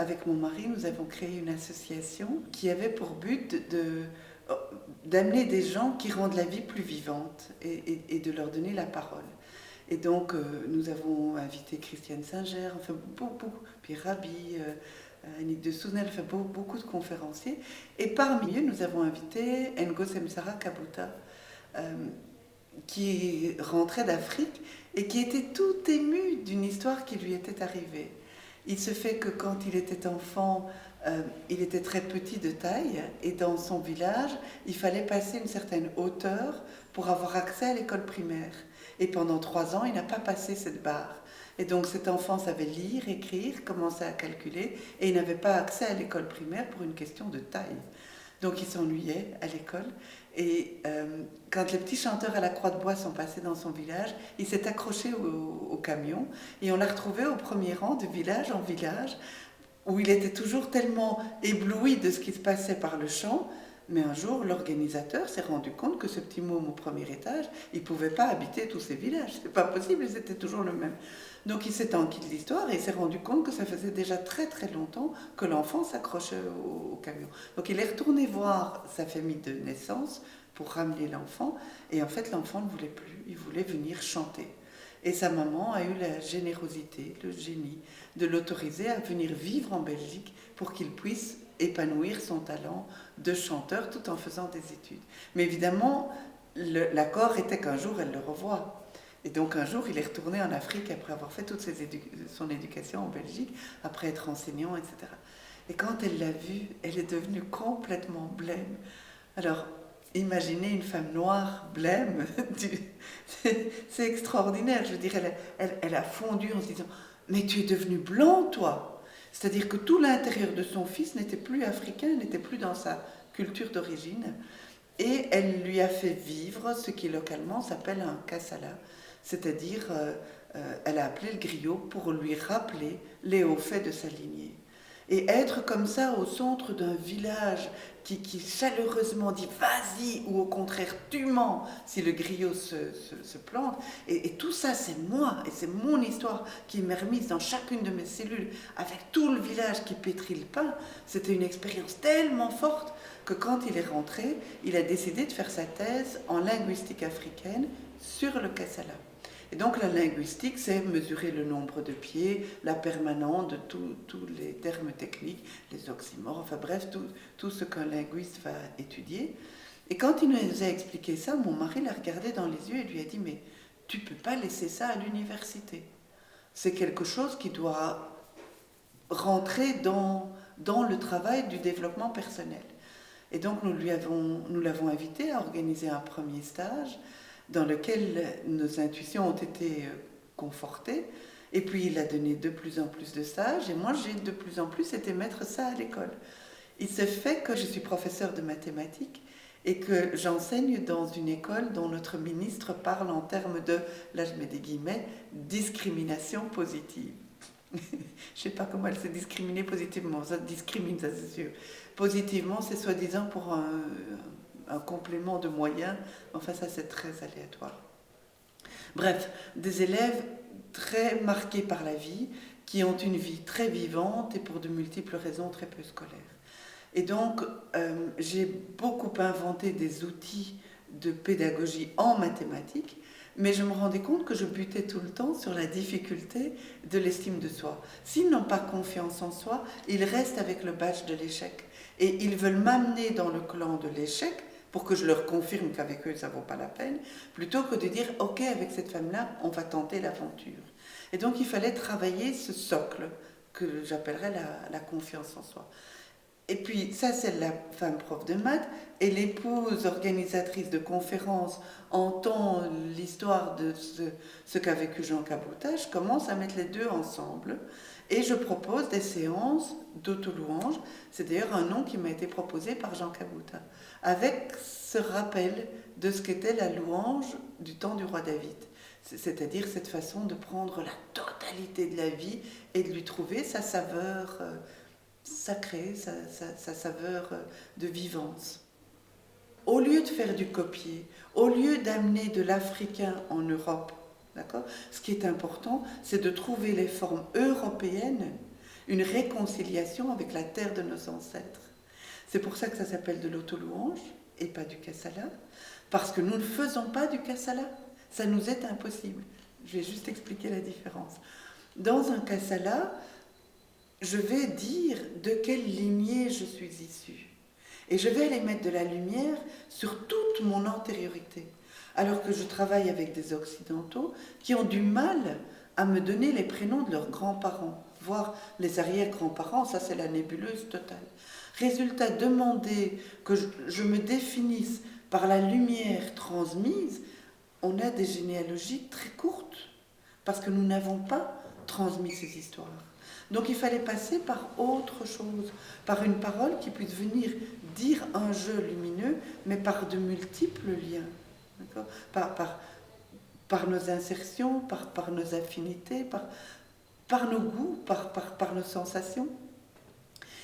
avec mon mari, nous avons créé une association qui avait pour but d'amener des gens qui rendent la vie plus vivante et de leur donner la parole. Et donc, nous avons invité Christiane Singer, enfin beaucoup, puis Rabi, Annick de Sounel, enfin beaucoup de conférenciers. Et parmi eux, nous avons invité Ngosem Sarah Kabuta, qui rentrait d'Afrique et qui était tout ému d'une histoire qui lui était arrivée. Il se fait que quand il était enfant, il était très petit de taille et dans son village, il fallait passer une certaine hauteur pour avoir accès à l'école primaire. Et pendant 3 ans, il n'a pas passé cette barre. Et donc cet enfant savait lire, écrire, commençait à calculer et il n'avait pas accès à l'école primaire pour une question de taille. Donc il s'ennuyait à l'école. Et quand les petits chanteurs à la Croix de Bois sont passés dans son village, il s'est accroché au camion et on l'a retrouvé au premier rang de village en village où il était toujours tellement ébloui de ce qui se passait par le chant. Mais un jour, l'organisateur s'est rendu compte que ce petit môme au premier étage, il ne pouvait pas habiter tous ces villages. C'est pas possible, ils étaient toujours le même. Donc il s'est enquis de l'histoire et il s'est rendu compte que ça faisait déjà très très longtemps que l'enfant s'accrochait au camion. Donc il est retourné voir sa famille de naissance pour ramener l'enfant. Et en fait, l'enfant ne voulait plus, il voulait venir chanter. Et sa maman a eu la générosité, le génie, de l'autoriser à venir vivre en Belgique pour qu'il puisse épanouir son talent de chanteur tout en faisant des études. Mais évidemment, l'accord était qu'un jour elle le revoie. Et donc un jour, il est retourné en Afrique après avoir fait toute son éducation en Belgique, après être enseignant, etc. Et quand elle l'a vu, elle est devenue complètement blême. Alors, imaginez une femme noire, blême, c'est extraordinaire. Je veux dire, elle a fondu en se disant « Mais tu es devenu blanc, toi !» C'est-à-dire que tout l'intérieur de son fils n'était plus africain, n'était plus dans sa culture d'origine. Et elle lui a fait vivre ce qui localement s'appelle un kassala. C'est-à-dire, elle a appelé le griot pour lui rappeler les hauts faits de sa lignée. Et être comme ça au centre d'un village qui chaleureusement dit « vas-y » ou au contraire « tu mens » si le griot se plante. Et tout ça, c'est moi et c'est mon histoire qui m'est remise dans chacune de mes cellules avec tout le village qui pétrit le pain. C'était une expérience tellement forte que quand il est rentré, il a décidé de faire sa thèse en linguistique africaine sur le kassala. Et donc la linguistique, c'est mesurer le nombre de pieds, la permanence de tous les termes techniques, les oxymores, enfin bref, tout ce qu'un linguiste va étudier. Et quand il nous a expliqué ça, mon mari l'a regardé dans les yeux et lui a dit « Mais tu ne peux pas laisser ça à l'université. C'est quelque chose qui doit rentrer dans le travail du développement personnel. » Et donc nous l'avons invité à organiser un premier stage dans lequel nos intuitions ont été confortées. Et puis il a donné de plus en plus de stages et moi j'ai de plus en plus été mettre ça à l'école. Il se fait que je suis professeure de mathématiques et que j'enseigne dans une école dont notre ministre parle en termes de, là je mets des guillemets, discrimination positive. Je ne sais pas comment elle s'est discriminée positivement, ça discrimine, ça c'est sûr. Positivement, c'est soi-disant pour un complément de moyens, enfin ça c'est très aléatoire. Bref, des élèves très marqués par la vie, qui ont une vie très vivante et pour de multiples raisons très peu scolaires. Et donc, j'ai beaucoup inventé des outils de pédagogie en mathématiques, mais je me rendais compte que je butais tout le temps sur la difficulté de l'estime de soi. S'ils n'ont pas confiance en soi, ils restent avec le badge de l'échec. Et ils veulent m'amener dans le clan de l'échec pour que je leur confirme qu'avec eux, ça ne vaut pas la peine, plutôt que de dire « Ok, avec cette femme-là, on va tenter l'aventure ». Et donc, il fallait travailler ce socle que j'appellerais la confiance en soi. Et puis, ça, c'est la femme prof de maths, et l'épouse organisatrice de conférences entend l'histoire de ce qu'a vécu Jean Kabuta. Je commence à mettre les deux ensemble, et je propose des séances d'auto-louange. C'est d'ailleurs un nom qui m'a été proposé par Jean Kabuta, avec ce rappel de ce qu'était la louange du temps du roi David. C'est-à-dire cette façon de prendre la totalité de la vie et de lui trouver sa saveur sacrée, sa saveur de vivance. Au lieu de faire du copier, au lieu d'amener de l'africain en Europe, d'accord, ce qui est important, c'est de trouver les formes européennes une réconciliation avec la terre de nos ancêtres. C'est pour ça que ça s'appelle de l'auto-louange et pas du kassala, parce que nous ne faisons pas du kassala, ça nous est impossible. Je vais juste expliquer la différence. Dans un kassala, je vais dire de quelle lignée je suis issue. Et je vais aller mettre de la lumière sur toute mon antériorité. Alors que je travaille avec des Occidentaux qui ont du mal à me donner les prénoms de leurs grands-parents, voire les arrière-grands-parents, ça c'est la nébuleuse totale. Résultat, demander que je me définisse par la lumière transmise, on a des généalogies très courtes, parce que nous n'avons pas transmis ces histoires. Donc il fallait passer par autre chose, par une parole qui puisse venir dire un jeu lumineux, mais par de multiples liens. D'accord ? Par nos insertions, par nos affinités, par nos goûts, par nos sensations.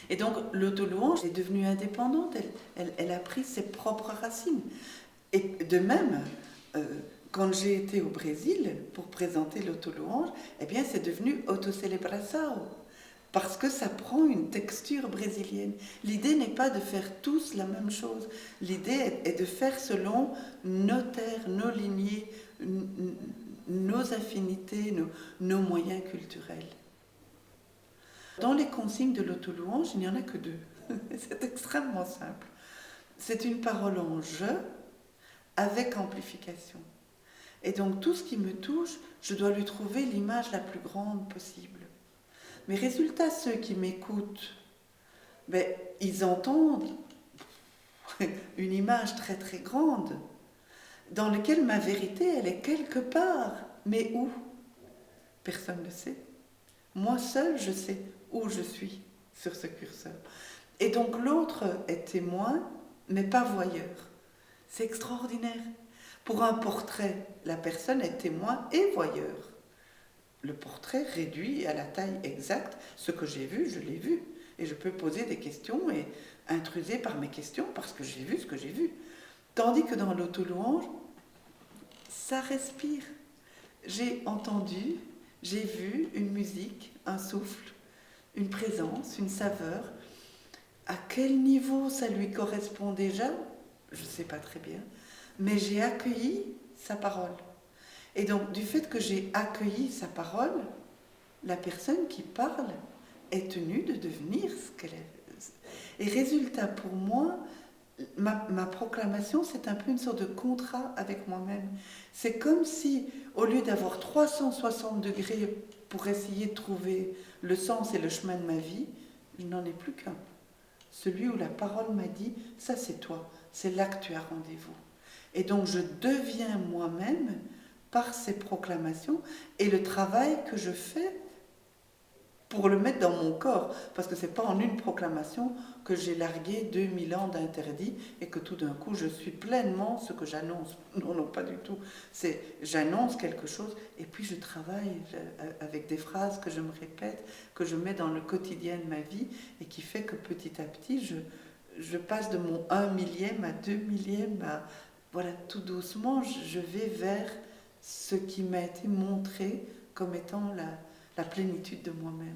Et donc l'auto-louange est devenue indépendante, elle a pris ses propres racines. Et de même, quand j'ai été au Brésil pour présenter l'auto-louange, eh bien c'est devenu auto-celebração, parce que ça prend une texture brésilienne. L'idée n'est pas de faire tous la même chose, l'idée est de faire selon nos terres, nos lignées, nos affinités, nos moyens culturels. Dans les consignes de l'auto-louange, il n'y en a que deux. C'est extrêmement simple. C'est une parole en « je » avec amplification. Et donc tout ce qui me touche, je dois lui trouver l'image la plus grande possible. Mais résultat, ceux qui m'écoutent, ils entendent une image très très grande, dans laquelle ma vérité, elle est quelque part. Mais où ? Personne ne sait. Moi seule, je sais où je suis sur ce curseur. Et donc l'autre est témoin, mais pas voyeur. C'est extraordinaire. Pour un portrait, la personne est témoin et voyeur. Le portrait réduit à la taille exacte. Ce que j'ai vu, je l'ai vu. Et je peux poser des questions et intruser par mes questions parce que j'ai vu ce que j'ai vu. Tandis que dans l'auto-louange, ça respire. J'ai entendu, j'ai vu une musique, un souffle, une présence, une saveur. À quel niveau ça lui correspond déjà ? Je ne sais pas très bien. Mais j'ai accueilli sa parole. Et donc, du fait que j'ai accueilli sa parole, la personne qui parle est tenue de devenir ce qu'elle est. Et résultat, pour moi, ma proclamation, c'est un peu une sorte de contrat avec moi-même. C'est comme si, au lieu d'avoir 360 degrés pour essayer de trouver le sens et le chemin de ma vie, je n'en ai plus qu'un. Celui où la parole m'a dit, ça c'est toi, c'est là que tu as rendez-vous. Et donc je deviens moi-même par ces proclamations et le travail que je fais pour le mettre dans mon corps, parce que c'est pas en une proclamation que j'ai largué 2000 ans d'interdits et que tout d'un coup je suis pleinement ce que j'annonce. Non, non, pas du tout. C'est j'annonce quelque chose et puis je travaille avec des phrases que je me répète, que je mets dans le quotidien de ma vie et qui fait que petit à petit je passe de mon 1 millième à 2 millièmes à voilà, tout doucement je vais vers ce qui m'a été montré comme étant la plénitude de moi-même.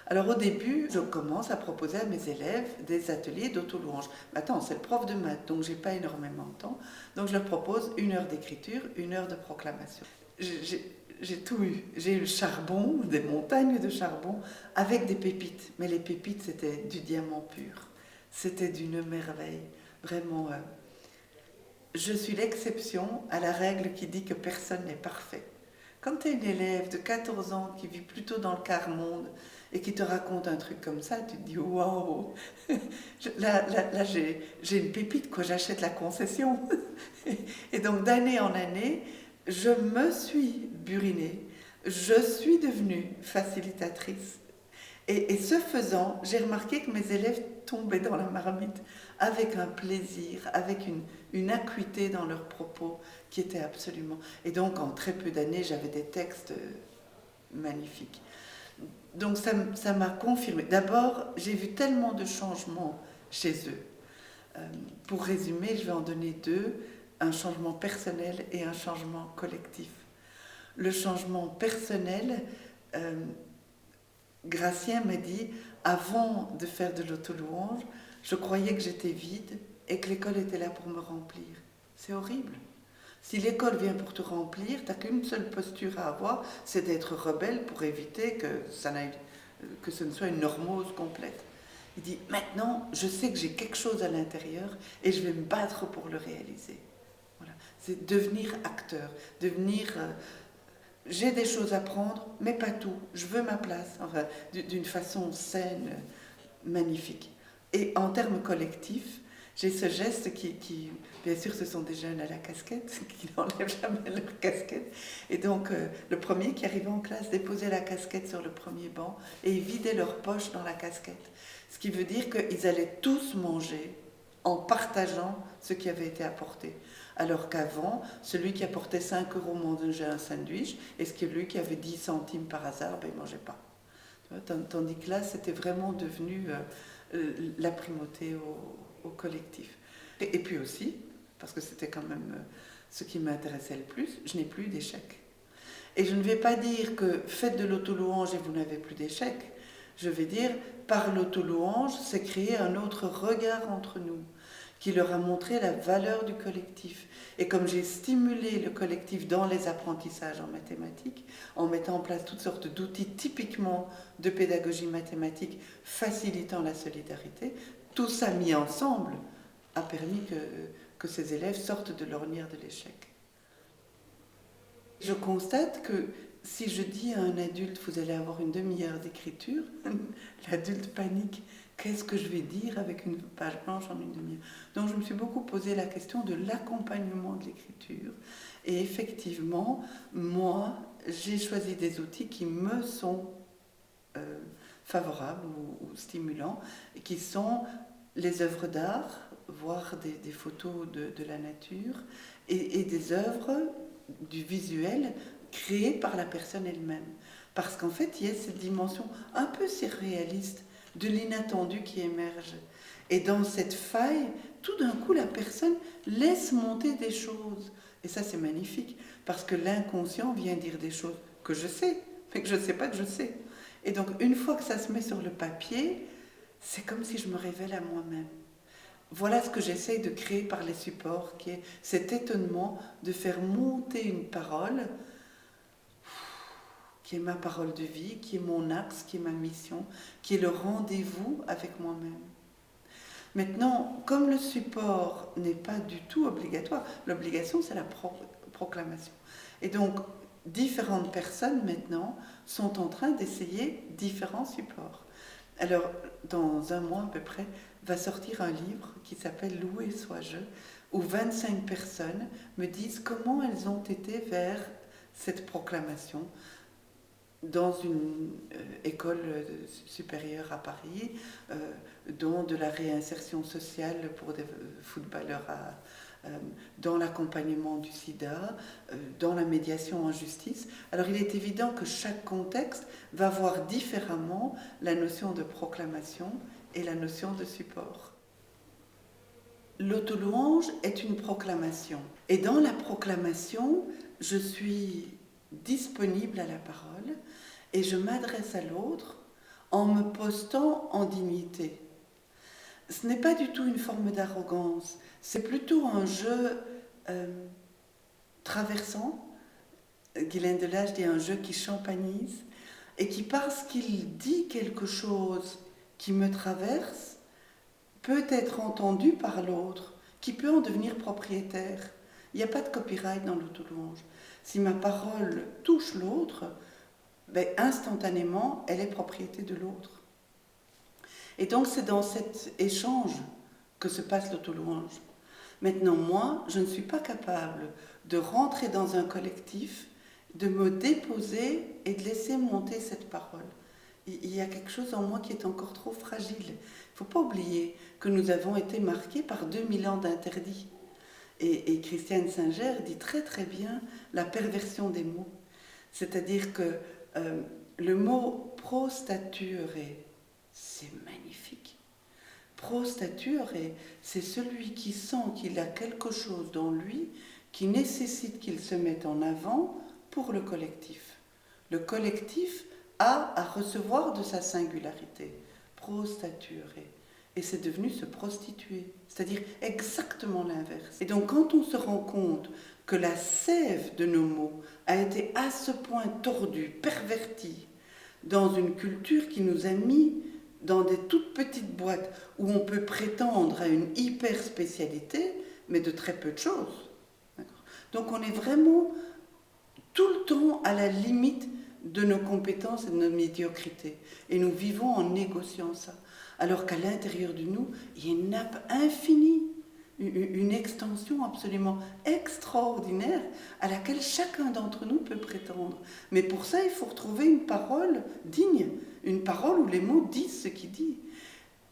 Alors au début, je commence à proposer à mes élèves des ateliers d'auto-louange. Attends, c'est le prof de maths, donc j'ai pas énormément de temps. Donc je leur propose 1 heure d'écriture, 1 heure de proclamation. J'ai tout eu. J'ai eu le charbon, des montagnes de charbon, avec des pépites. Mais les pépites, c'était du diamant pur. C'était d'une merveille. Vraiment, je suis l'exception à la règle qui dit que personne n'est parfait. Quand tu es une élève de 14 ans qui vit plutôt dans le quart-monde et qui te raconte un truc comme ça, tu te dis waouh, là j'ai une pépite, quoi, j'achète la concession. Et donc d'année en année, je me suis burinée, je suis devenue facilitatrice. Et ce faisant, j'ai remarqué que mes élèves tombaient dans la marmite avec un plaisir, avec une acuité dans leurs propos qui était absolument... Et donc, en très peu d'années, j'avais des textes magnifiques. Donc, ça m'a confirmé. D'abord, j'ai vu tellement de changements chez eux. Pour résumer, je vais en donner 2, un changement personnel et un changement collectif. Le changement personnel... Gratien m'a dit, avant de faire de l'auto-louange, je croyais que j'étais vide et que l'école était là pour me remplir. C'est horrible. Si l'école vient pour te remplir, tu n'as qu'une seule posture à avoir, c'est d'être rebelle pour éviter que ce ne soit une normose complète. Il dit, maintenant, je sais que j'ai quelque chose à l'intérieur et je vais me battre pour le réaliser. Voilà. C'est devenir acteur, j'ai des choses à prendre, mais pas tout. Je veux ma place, enfin, d'une façon saine, magnifique. Et en termes collectifs, j'ai ce geste qui, bien sûr, ce sont des jeunes à la casquette, qui n'enlèvent jamais leur casquette. Et donc, le premier qui arrivait en classe déposait la casquette sur le premier banc et ils vidaient leur poche dans la casquette. Ce qui veut dire qu'ils allaient tous manger en partageant ce qui avait été apporté. Alors qu'avant, celui qui apportait 5 € mangeait un sandwich, et celui qui avait 10 centimes par hasard, il ne mangeait pas. Tandis que là, c'était vraiment devenu la primauté au collectif. Et puis aussi, parce que c'était quand même ce qui m'intéressait le plus, je n'ai plus d'échecs. Et je ne vais pas dire que faites de l'auto-louange et vous n'avez plus d'échecs. Je vais dire, par l'auto-louange, c'est créer un autre regard entre nous, qui leur a montré la valeur du collectif. Et comme j'ai stimulé le collectif dans les apprentissages en mathématiques, en mettant en place toutes sortes d'outils typiquement de pédagogie mathématique facilitant la solidarité, tout ça mis ensemble a permis que ces élèves sortent de l'ornière de l'échec. Je constate que si je dis à un adulte, vous allez avoir une demi-heure d'écriture, l'adulte panique. Qu'est-ce que je vais dire avec une page blanche en une demi-heure? Donc je me suis beaucoup posé la question de l'accompagnement de l'écriture. Et effectivement, moi, j'ai choisi des outils qui me sont favorables ou stimulants, et qui sont les œuvres d'art, voire des photos de la nature, et des œuvres du visuel créées par la personne elle-même. Parce qu'en fait, il y a cette dimension un peu surréaliste de l'inattendu qui émerge. Et dans cette faille, tout d'un coup, la personne laisse monter des choses. Et ça, c'est magnifique, parce que l'inconscient vient dire des choses que je sais, mais que je ne sais pas que je sais. Et donc, une fois que ça se met sur le papier, c'est comme si je me révèle à moi-même. Voilà ce que j'essaye de créer par les supports, qui est cet étonnement de faire monter une parole, qui est ma parole de vie, qui est mon axe, qui est ma mission, qui est le rendez-vous avec moi-même. Maintenant, comme le support n'est pas du tout obligatoire, l'obligation c'est la proclamation. Et donc, différentes personnes maintenant sont en train d'essayer différents supports. Alors, dans un mois à peu près, va sortir un livre qui s'appelle « Loué sois-je », où 25 personnes me disent comment elles ont été vers cette proclamation dans une école supérieure à Paris, dont de la réinsertion sociale pour des footballeurs, dans l'accompagnement du sida, dans la médiation en justice. Alors il est évident que chaque contexte va voir différemment la notion de proclamation et la notion de support. L'auto-louange est une proclamation. Et dans la proclamation, je suis disponible à la parole et je m'adresse à l'autre en me postant en dignité. Ce n'est pas du tout une forme d'arrogance, c'est plutôt un jeu traversant. Guylaine Delage dit un jeu qui champanise et qui, parce qu'il dit quelque chose qui me traverse, peut être entendu par l'autre, qui peut en devenir propriétaire. Il n'y a pas de copyright dans l'auto-louange. Si ma parole touche l'autre, ben, instantanément, elle est propriété de l'autre. Et donc, c'est dans cet échange que se passe l'auto-louange. Maintenant, moi, je ne suis pas capable de rentrer dans un collectif, de me déposer et de laisser monter cette parole. Il y a quelque chose en moi qui est encore trop fragile. Il ne faut pas oublier que nous avons été marqués par 2000 ans d'interdits. Et Christiane Singer dit très très bien la perversion des mots. C'est-à-dire que le mot prostaturé, c'est magnifique. Prostaturé, c'est celui qui sent qu'il a quelque chose dans lui qui nécessite qu'il se mette en avant pour le collectif. Le collectif à recevoir de sa singularité, prostaturer. Et c'est devenu se prostituer, c'est-à-dire exactement l'inverse. Et donc quand on se rend compte que la sève de nos mots a été à ce point tordue, pervertie, dans une culture qui nous a mis dans des toutes petites boîtes où on peut prétendre à une hyper spécialité, mais de très peu de choses. Donc on est vraiment tout le temps à la limite de nos compétences et de notre médiocrité. Et nous vivons en négociant ça. Alors qu'à l'intérieur de nous, il y a une nappe infinie, une extension absolument extraordinaire à laquelle chacun d'entre nous peut prétendre. Mais pour ça, il faut retrouver une parole digne, une parole où les mots disent ce qu'ils disent.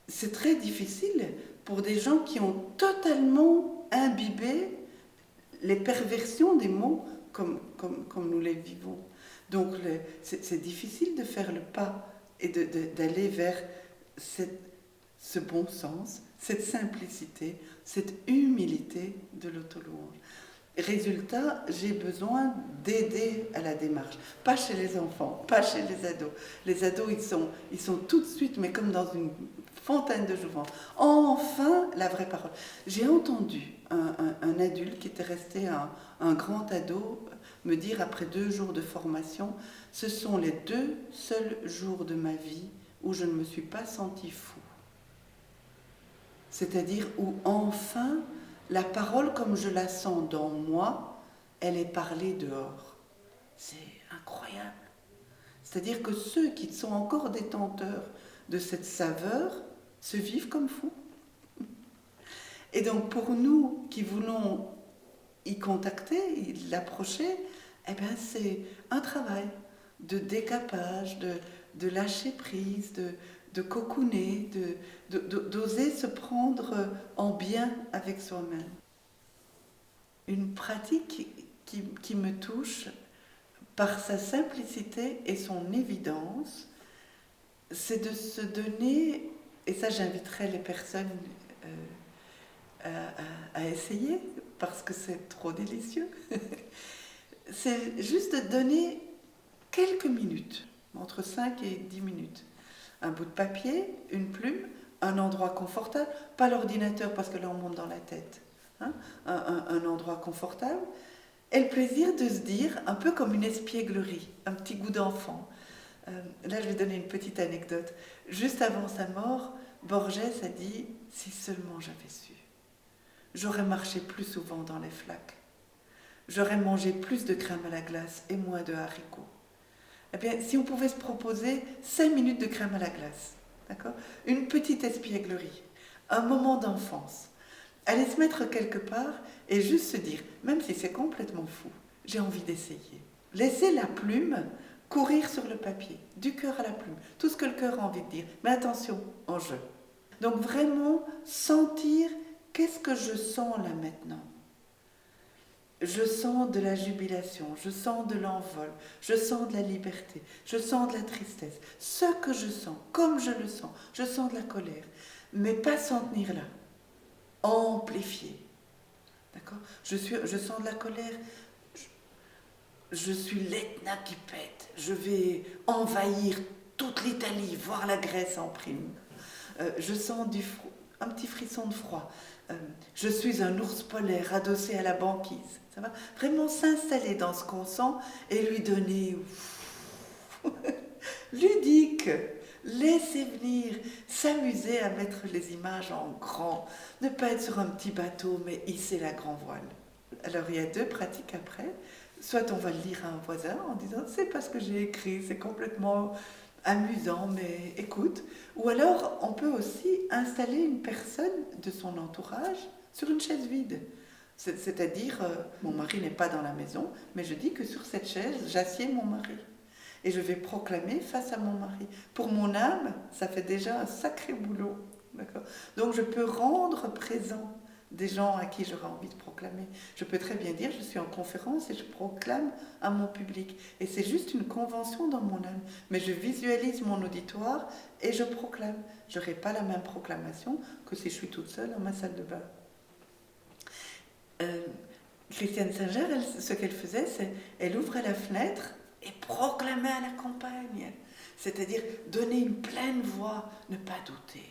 C'est très difficile pour des gens qui ont totalement imbibé les perversions des mots comme nous les vivons. Donc c'est difficile de faire le pas et d'aller vers ce bon sens, cette simplicité, cette humilité de l'auto-louange. Résultat, j'ai besoin d'aider à la démarche. Pas chez les enfants, pas chez les ados. Les ados, ils sont tout de suite, mais comme dans une fontaine de jouvence. Enfin, la vraie parole. J'ai entendu un adulte qui était resté un grand ado me dire après 2 jours de formation, ce sont les 2 seuls jours de ma vie où je ne me suis pas senti fou. C'est-à-dire où enfin, la parole comme je la sens dans moi, elle est parlée dehors. C'est incroyable. C'est-à-dire que ceux qui sont encore détenteurs de cette saveur se vivent comme fous. Et donc pour nous qui voulons y contacter, l'approcher, eh bien c'est un travail de décapage, de lâcher prise, de cocooner, d'oser se prendre en bien avec soi-même. Une pratique qui me touche par sa simplicité et son évidence, c'est de se donner, et ça j'inviterai les personnes à essayer, parce que c'est trop délicieux, c'est juste de donner quelques minutes, entre 5 et 10 minutes. Un bout de papier, une plume, un endroit confortable, pas l'ordinateur parce que là on monte dans la tête, hein, un endroit confortable, et le plaisir de se dire, un peu comme une espièglerie, un petit goût d'enfant. Là je vais donner une petite anecdote. Juste avant sa mort, Borges a dit, si seulement j'avais su, j'aurais marché plus souvent dans les flaques, j'aurais mangé plus de crème à la glace et moins de haricots. Eh bien, si on pouvait se proposer 5 minutes de crème à la glace, d'accord, une petite espièglerie, un moment d'enfance, aller se mettre quelque part et juste se dire, même si c'est complètement fou, j'ai envie d'essayer. Laisser la plume courir sur le papier, du cœur à la plume, tout ce que le cœur a envie de dire, mais attention, en jeu. Donc vraiment sentir, qu'est-ce que je sens là maintenant ? Je sens de la jubilation, je sens de l'envol, je sens de la liberté, je sens de la tristesse. Ce que je sens, comme je le sens, je sens de la colère, mais pas s'en tenir là, amplifié. D'accord ? Je sens de la colère, je suis l'Etna qui pète, je vais envahir toute l'Italie, voire la Grèce en prime. Je sens un petit frisson de froid. Je suis un ours polaire adossé à la banquise. Ça va vraiment s'installer dans ce qu'on sent et lui donner ludique, laisser venir, s'amuser à mettre les images en grand, ne pas être sur un petit bateau mais hisser la grand voile. Alors il y a 2 pratiques après. Soit on va le lire à un voisin en disant c'est pas ce que j'ai écrit, c'est complètement amusant, mais écoute. Ou alors, on peut aussi installer une personne de son entourage sur une chaise vide. C'est-à-dire, mon mari n'est pas dans la maison, mais je dis que sur cette chaise, j'assieds mon mari. Et je vais proclamer face à mon mari. Pour mon âme, ça fait déjà un sacré boulot. D'accord ? Donc, je peux rendre présent des gens à qui j'aurais envie de proclamer. Je peux très bien dire, je suis en conférence et je proclame à mon public. Et c'est juste une convention dans mon âme. Mais je visualise mon auditoire et je proclame. Je n'aurai pas la même proclamation que si je suis toute seule dans ma salle de bain. Christiane Singer, ce qu'elle faisait, c'est qu'elle ouvrait la fenêtre et proclamait à la campagne. C'est-à-dire donner une pleine voix, ne pas douter,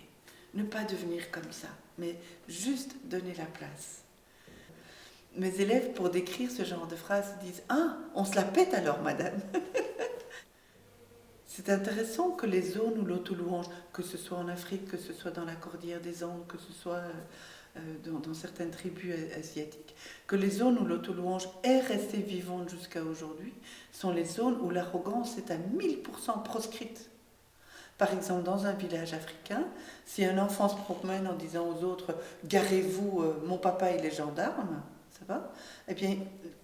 ne pas devenir comme ça, mais juste donner la place. Mes élèves, pour décrire ce genre de phrase, disent « Ah, on se la pète alors, madame !» C'est intéressant que les zones où l'auto-louange, que ce soit en Afrique, que ce soit dans la cordillère des Andes, que ce soit dans certaines tribus asiatiques, que les zones où l'auto-louange est restée vivante jusqu'à aujourd'hui sont les zones où l'arrogance est à 1000% proscrite. Par exemple, dans un village africain, si un enfant se promène en disant aux autres « Garez-vous, mon papa il est gendarme », ça va ? Eh bien,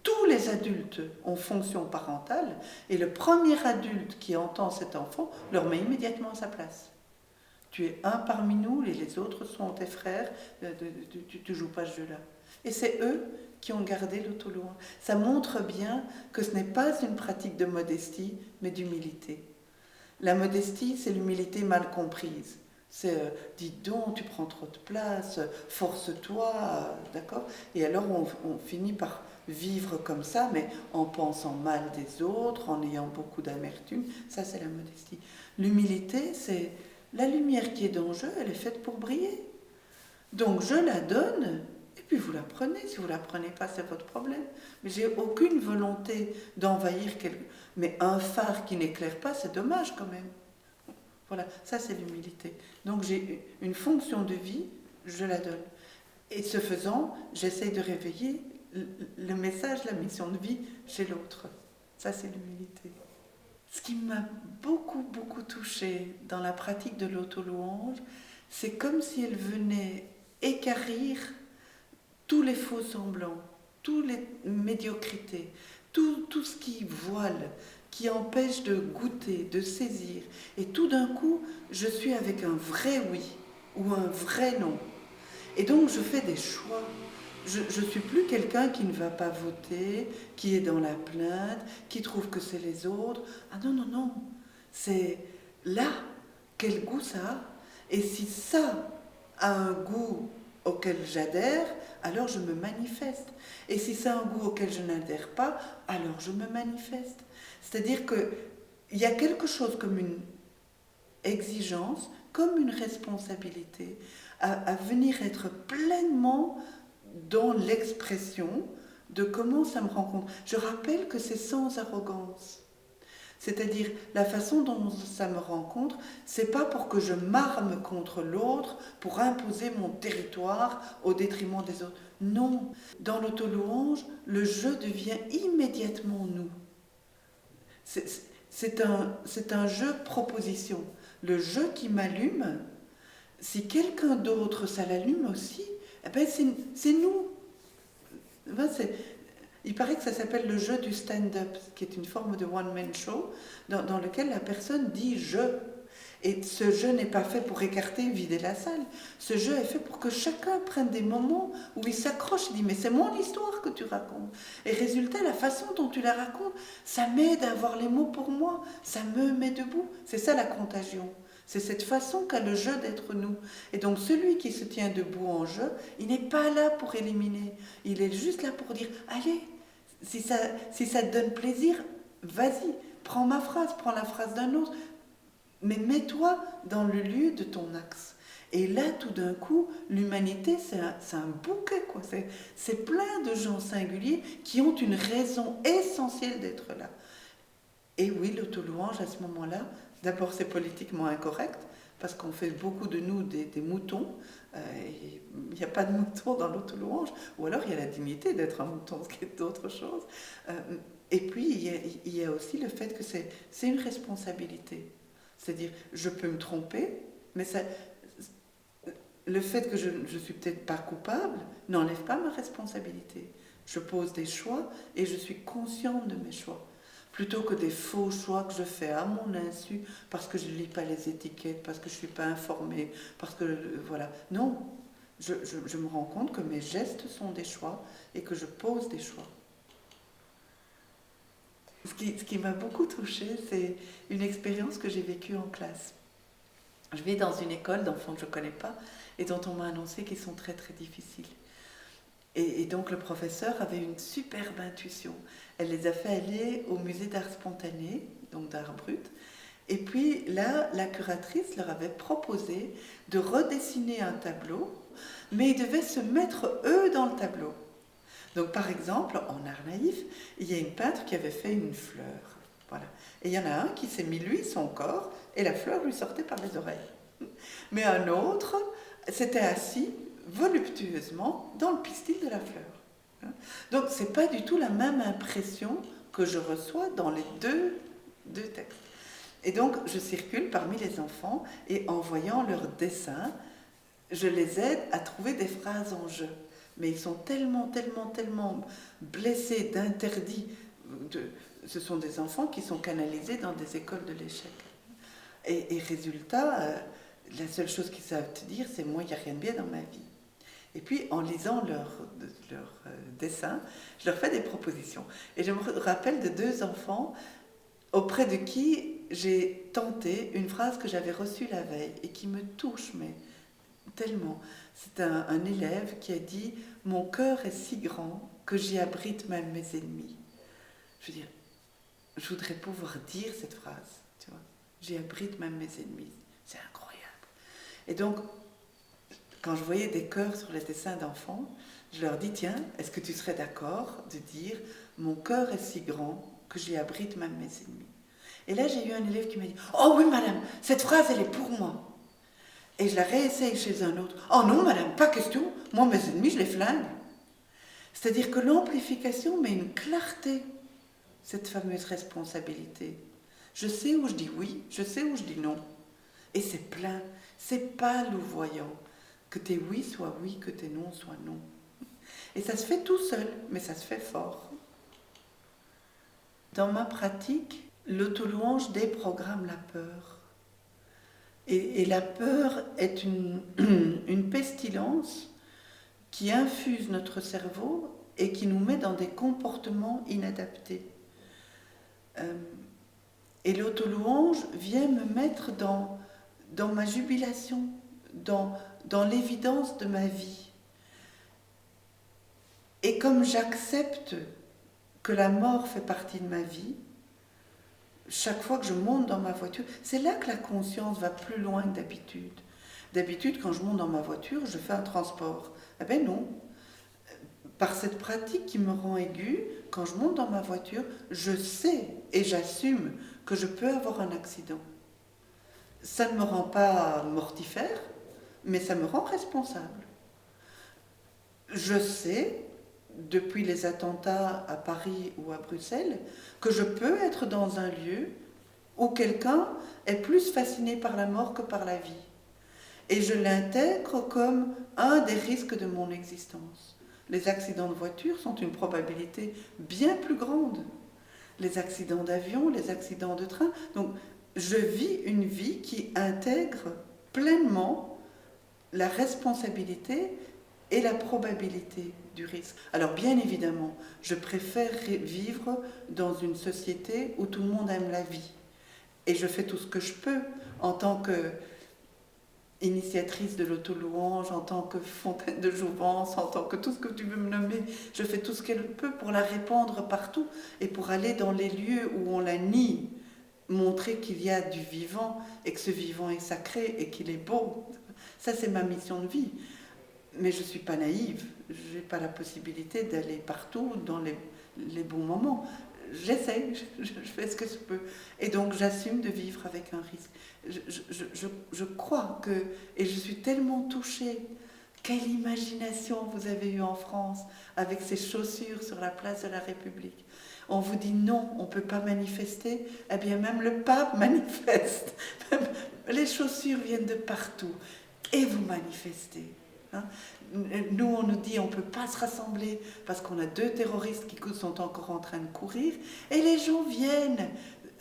tous les adultes ont fonction parentale et le premier adulte qui entend cet enfant le remet immédiatement à sa place. Tu es un parmi nous et les autres sont tes frères, tu ne joues pas ce jeu-là. Et c'est eux qui ont gardé l'auto-louange. Ça montre bien que ce n'est pas une pratique de modestie, mais d'humilité. La modestie, c'est l'humilité mal comprise. C'est dis donc, tu prends trop de place, force-toi, d'accord ? Et alors on finit par vivre comme ça, mais en pensant mal des autres, en ayant beaucoup d'amertume. Ça, c'est la modestie. L'humilité, c'est la lumière qui est dans le jeu, elle est faite pour briller. Donc je la donne, et puis vous la prenez. Si vous ne la prenez pas, c'est votre problème. Mais j'ai aucune volonté d'envahir quelque... Mais un phare qui n'éclaire pas, c'est dommage quand même. Voilà, ça c'est l'humilité. Donc j'ai une fonction de vie, je la donne. Et ce faisant, j'essaie de réveiller le message, la mission de vie chez l'autre. Ça c'est l'humilité. Ce qui m'a beaucoup touchée dans la pratique de l'auto-louange, c'est comme si elle venait équarrir tous les faux semblants, toutes les médiocrités, tout ce qui voile, qui empêche de goûter, de saisir. Et tout d'un coup, je suis avec un vrai oui ou un vrai non. Et donc, je fais des choix. Je ne suis plus quelqu'un qui ne va pas voter, qui est dans la plainte, qui trouve que c'est les autres. Ah non. C'est là, quel goût ça a. Et si ça a un goût auquel j'adhère, alors je me manifeste. Et si ça a un goût auquel je n'adhère pas, alors je me manifeste. C'est-à-dire qu'il y a quelque chose comme une exigence, comme une responsabilité, à venir être pleinement dans l'expression de comment ça me rencontre. Je rappelle que c'est sans arrogance. C'est-à-dire, la façon dont ça me rencontre, c'est pas pour que je m'arme contre l'autre, pour imposer mon territoire au détriment des autres. Non, dans l'auto-louange, le jeu devient immédiatement nous. C'est un jeu proposition. Le jeu qui m'allume, si quelqu'un d'autre ça l'allume aussi, eh ben c'est nous. Ben il paraît que ça s'appelle le jeu du stand-up, qui est une forme de one-man show, dans lequel la personne dit « je ». Et ce jeu n'est pas fait pour écarter, vider la salle. Ce jeu est fait pour que chacun prenne des moments où il s'accroche et dit « mais c'est mon histoire que tu racontes ». Et résultat, la façon dont tu la racontes, ça m'aide à avoir les mots pour moi, ça me met debout. C'est ça la contagion. C'est cette façon qu'a le jeu d'être nous. Et donc celui qui se tient debout en jeu, il n'est pas là pour éliminer. Il est juste là pour dire « allez, si ça te donne plaisir, vas-y, prends ma phrase, prends la phrase d'un autre, mais mets-toi dans le lieu de ton axe. » Et là, tout d'un coup, l'humanité, c'est un bouquet, quoi. C'est plein de gens singuliers qui ont une raison essentielle d'être là. Et oui, l'auto-louange, à ce moment-là, d'abord, c'est politiquement incorrect, parce qu'on fait beaucoup de nous des moutons. Il n'y a pas de mouton dans l'auto-louange, ou alors il y a la dignité d'être un mouton, ce qui est autre chose. Et puis, il y a aussi le fait que c'est une responsabilité. C'est-à-dire, je peux me tromper, mais le fait que je ne suis peut-être pas coupable n'enlève pas ma responsabilité. Je pose des choix et je suis consciente de mes choix. Plutôt que des faux choix que je fais à mon insu, parce que je ne lis pas les étiquettes, parce que je ne suis pas informée, parce que, voilà. Non, je me rends compte que mes gestes sont des choix et que je pose des choix. Ce qui m'a beaucoup touchée, c'est une expérience que j'ai vécue en classe. Je vais dans une école d'enfants que je ne connais pas et dont on m'a annoncé qu'ils sont très très difficiles. Et donc le professeur avait une superbe intuition. Elle les a fait aller au musée d'art spontané, donc d'art brut, Et puis là, la curatrice leur avait proposé de redessiner un tableau, mais ils devaient se mettre eux dans le tableau. Donc par exemple, en art naïf, il y a une peintre qui avait fait une fleur. Voilà. Et il y en a un qui s'est mis lui son corps et la fleur lui sortait par les oreilles. Mais un autre s'était assis voluptueusement dans le pistil de la fleur. Donc c'est pas du tout la même impression que je reçois dans les deux textes. Et donc je circule parmi les enfants et en voyant leurs dessins, je les aide à trouver des phrases en jeu. Mais ils sont tellement blessés d'interdits. Ce sont des enfants qui sont canalisés dans des écoles de l'échec. Et résultat, la seule chose qu'ils savent te dire, c'est moi, il n'y a rien de bien dans ma vie. Et puis, en lisant leurs dessins, je leur fais des propositions. Et je me rappelle de 2 enfants auprès de qui j'ai tenté une phrase que j'avais reçue la veille et qui me touche, mais tellement. C'est un élève qui a dit « Mon cœur est si grand que j'y abrite même mes ennemis ». Je veux dire, je voudrais pouvoir dire cette phrase, tu vois. J'y abrite même mes ennemis. C'est incroyable. Et donc, quand je voyais des cœurs sur les dessins d'enfants, je leur dis, tiens, est-ce que tu serais d'accord de dire « Mon cœur est si grand que j'y abrite même mes ennemis ». Et là, j'ai eu un élève qui m'a dit « Oh oui, madame, cette phrase, elle est pour moi ». Et je la réessaye chez un autre. « Oh non, madame, pas question, moi, mes ennemis, je les flingue ». C'est-à-dire que l'amplification met une clarté, cette fameuse responsabilité. Je sais où je dis oui, je sais où je dis non. Et c'est plein, c'est pas louvoyant. Que tes oui soient oui, que tes non soient non. Et ça se fait tout seul, mais ça se fait fort. Dans ma pratique, l'auto-louange déprogramme la peur. Et la peur est une pestilence qui infuse notre cerveau et qui nous met dans des comportements inadaptés. Et l'auto-louange vient me mettre dans ma jubilation, dans l'évidence de ma vie. Et comme j'accepte que la mort fait partie de ma vie, chaque fois que je monte dans ma voiture, c'est là que la conscience va plus loin que d'habitude. D'habitude, quand je monte dans ma voiture, je fais un transport. Eh bien non. Par cette pratique qui me rend aiguë, quand je monte dans ma voiture, je sais et j'assume que je peux avoir un accident. Ça ne me rend pas mortifère, mais ça me rend responsable. Je sais, depuis les attentats à Paris ou à Bruxelles, que je peux être dans un lieu où quelqu'un est plus fasciné par la mort que par la vie. Et je l'intègre comme un des risques de mon existence. Les accidents de voiture sont une probabilité bien plus grande. Les accidents d'avion, les accidents de train. Donc, je vis une vie qui intègre pleinement la responsabilité et la probabilité du risque. Alors bien évidemment, je préfère vivre dans une société où tout le monde aime la vie. Et je fais tout ce que je peux en tant qu'initiatrice de l'auto-louange, en tant que fontaine de jouvence, en tant que tout ce que tu veux me nommer. Je fais tout ce qu'elle peut pour la répandre partout et pour aller dans les lieux où on la nie, montrer qu'il y a du vivant et que ce vivant est sacré et qu'il est beau. Ça, c'est ma mission de vie. Mais je ne suis pas naïve. Je n'ai pas la possibilité d'aller partout dans les bons moments. J'essaie, je fais ce que je peux. Et donc, j'assume de vivre avec un risque. Je crois que... Et je suis tellement touchée. Quelle imagination vous avez eue en France avec ces chaussures sur la place de la République. On vous dit non, on ne peut pas manifester. Eh bien, même le pape manifeste. Les chaussures viennent de partout. Et vous manifestez. Hein? Nous, on nous dit on ne peut pas se rassembler parce qu'on a 2 terroristes qui sont encore en train de courir. Et les gens viennent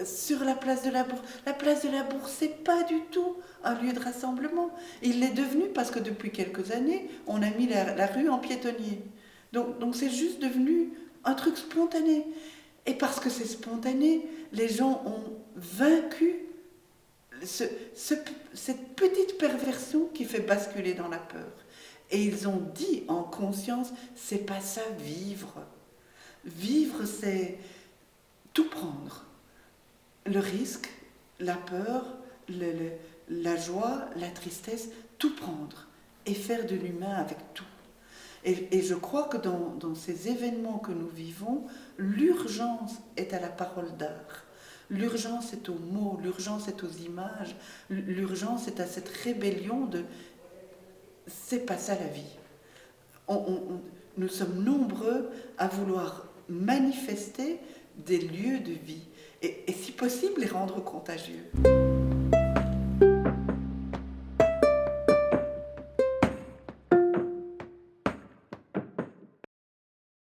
sur la place de la Bourse. La place de la Bourse, ce n'est pas du tout un lieu de rassemblement. Il l'est devenu parce que depuis quelques années, on a mis la rue en piétonnier. Donc c'est juste devenu un truc spontané. Et parce que c'est spontané, les gens ont vaincu cette petite perversion qui fait basculer dans la peur. Et ils ont dit en conscience, c'est pas ça vivre. Vivre, c'est tout prendre. Le risque, la peur, la joie, la tristesse, tout prendre et faire de l'humain avec tout. Et je crois que dans ces événements que nous vivons, l'urgence est à la parole d'art. L'urgence est aux mots, l'urgence est aux images, l'urgence est à cette rébellion de c'est pas ça la vie. Nous sommes nombreux à vouloir manifester des lieux de vie et si possible les rendre contagieux.